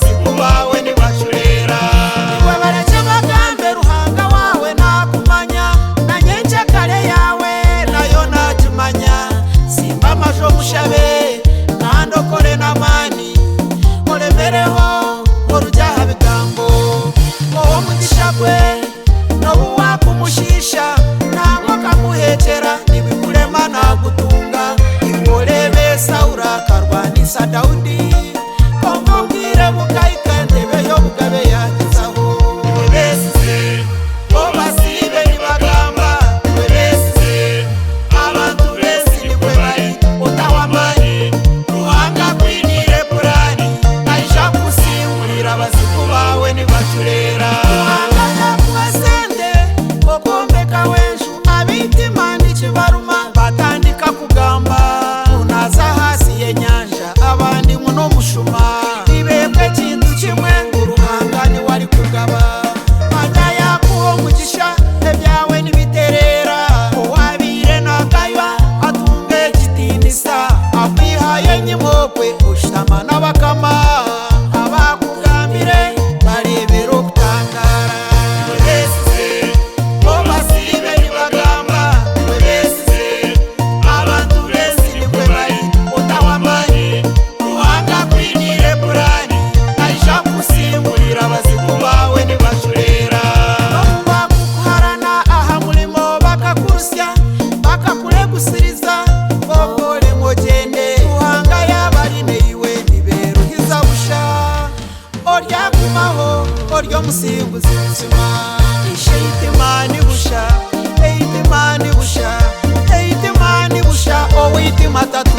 bazikubawe nibacurera iwe bareke bagambe ruhanga wawe nakumanya na nyenje kare yawe nayo nakimanya simba majo mushabe nandokore namani olemereho orujyaha bigambo wowe mugisha gwe no wakumushisha namwe kamuhekera nibikurema nagutunga iworebe Saura karwanisa Daudi komubwire mukayika ntebe yo bugabe yagizaho besize bo basibe nibagamba besize abantu besi nikwe bari utawamani ruhanga kwinire purani aisha kusimurira bazikubawe nibacurera ruhanga yakwasende okombeka wenju abitima nikibaruma batandika kugamba unaza hasi yenyanja abandi muno mushuma ibebwe kintu kimwe uruhanga ni wari kugaba manya yakuho mugisha ebyawe nibiterera wabire nakaywa atunge kitinisa akwihaye nyimokwe ushitama n'abakama abakugambire barebera okutangara besize bo basibe nibagamba besize abantu besi nikwe bari utawamani ruhanga kwinire purani aisha kusimurira bazikubawe nibacurera bakuharana aha mulimo bakakurusya bakakuregusiriza bokore ngogende ruhanga yabarine iwe niberuhiza busha oryakumaho oryo musimbuzi buzima ishitimani busha eitimani busha eitimani busha owitima tatu